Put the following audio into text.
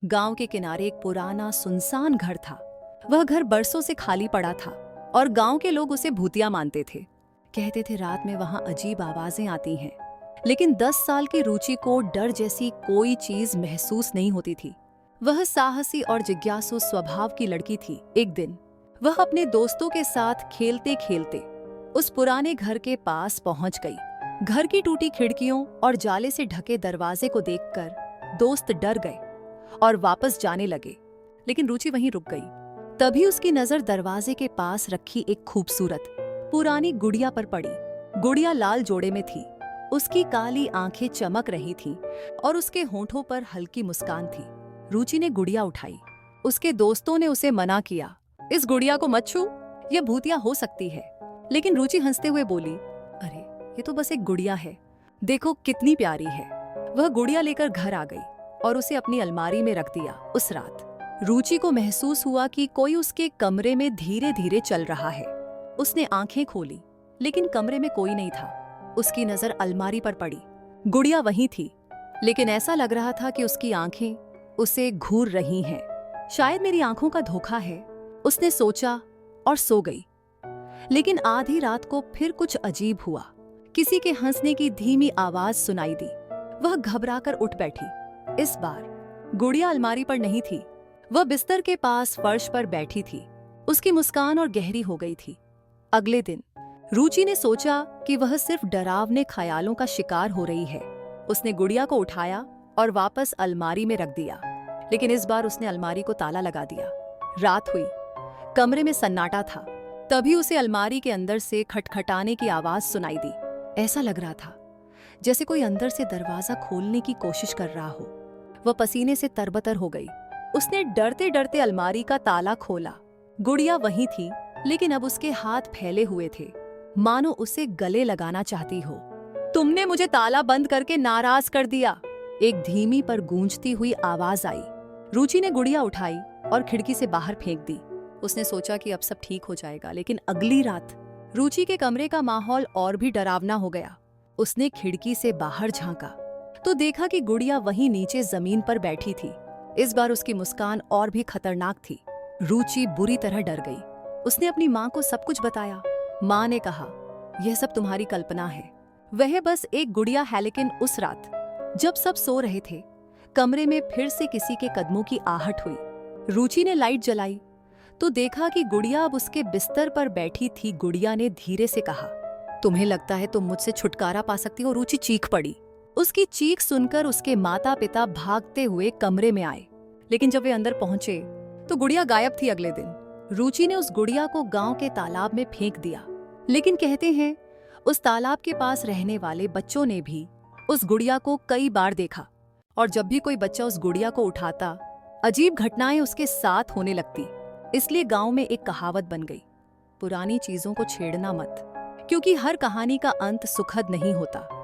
गांव के किनारे एक पुराना सुनसान घर था। वह घर बरसों से खाली पड़ा था और गांव के लोग उसे भूतिया मानते थे। कहते थे रात में वहां अजीब आवाजें आती हैं। लेकिन 10 साल की रुचि को डर जैसी कोई चीज महसूस नहीं होती थी। वह साहसी और जिज्ञासु स्वभाव की लड़की थी। एक दिन वह अपने दोस्तों के साथ खेलते खेलते उस पुराने घर के पास पहुंच गई। घर की टूटी खिड़कियों और जाले से ढके दरवाजे को देखकर दोस्त डर गए और वापस जाने लगे। लेकिन रुचि वहीं रुक गई। तभी उसकी नजर दरवाजे के पास रखी एक खूबसूरत पुरानी गुड़िया पर पड़ी। गुड़िया लाल जोड़े में थी। उसकी काली आंखें चमक रही थीं और उसके होंठों पर हल्की मुस्कान थी। रुचि ने गुड़िया उठाई। उसके दोस्तों ने उसे मना किया, इस गुड़िया को मत छू, यह भूतिया हो सकती है। लेकिन रुचि हंसते हुए बोली, अरे ये तो बस एक गुड़िया है, देखो कितनी प्यारी है। वह गुड़िया लेकर घर आ गई और उसे अपनी अलमारी में रख दिया। उस रात रुचि को महसूस हुआ कि कोई उसके कमरे में धीरे धीरे चल रहा है। उसने आंखें खोली, लेकिन कमरे में कोई नहीं था। उसकी नजर अलमारी पर पड़ी। गुड़िया वहीं थी, लेकिन ऐसा लग रहा था कि उसकी आंखें उसे घूर रही हैं। शायद मेरी आंखों का धोखा है, उसने सोचा और सो गई। लेकिन आधी रात को फिर कुछ अजीब हुआ। किसी के हंसने की धीमी आवाज सुनाई दी। वह घबराकर उठ बैठी। इस बार गुड़िया अलमारी पर नहीं थी, वह बिस्तर के पास फर्श पर बैठी थी। उसकी मुस्कान और गहरी हो गई थी। अगले दिन रुचि ने सोचा कि वह सिर्फ डरावने ख्यालों का शिकार हो रही है। उसने गुड़िया को उठाया और वापस अलमारी में रख दिया। लेकिन इस बार उसने अलमारी को ताला लगा दिया। रात हुई, कमरे में सन्नाटा था। तभी उसे अलमारी के अंदर से खटखटाने की आवाज सुनाई दी। ऐसा लग रहा था जैसे कोई अंदर से दरवाजा खोलने की कोशिश कर रहा हो। वह पसीने से तरबतर हो गई। उसने डरते डरते अलमारी का ताला खोला। गुड़िया वहीं थी, लेकिन अब उसके हाथ फैले हुए थे, मानो उसे गले लगाना चाहती हो। तुमने मुझे ताला बंद करके नाराज कर दिया, एक धीमी पर गूंजती हुई आवाज आई। रुचि ने गुड़िया उठाई और खिड़की से बाहर फेंक दी। उसने सोचा कि अब सब ठीक हो जाएगा। लेकिन अगली रात रुचि के कमरे का माहौल और भी डरावना हो गया। उसने खिड़की से बाहर झांका तो देखा कि गुड़िया वहीं नीचे जमीन पर बैठी थी। इस बार उसकी मुस्कान और भी खतरनाक थी। रुचि बुरी तरह डर गई। उसने अपनी माँ को सब कुछ बताया। माँ ने कहा, यह सब तुम्हारी कल्पना है, वह बस एक गुड़िया है। लेकिन उस रात जब सब सो रहे थे, कमरे में फिर से किसी के कदमों की आहट हुई। रुचि ने लाइट जलाई तो देखा कि गुड़िया अब उसके बिस्तर पर बैठी थी। गुड़िया ने धीरे से कहा, तुम्हें लगता है तुम मुझसे छुटकारा पा सकती हो? रुचि चीख पड़ी। उसकी चीख सुनकर उसके माता पिता भागते हुए कमरे में आए। लेकिन जब वे अंदर पहुंचे तो गुड़िया गायब थी। अगले दिन रुचि ने उस गुड़िया को गांव के तालाब में फेंक दिया। लेकिन कहते हैं उस तालाब के पास रहने वाले बच्चों ने भी उस गुड़िया को कई बार देखा, और जब भी कोई बच्चा उस गुड़िया को उठाता, अजीब घटनाएं उसके साथ होने लगती। इसलिए गांव में एक कहावत बन गई, पुरानी चीजों को छेड़ना मत, क्योंकि हर कहानी का अंत सुखद नहीं होता।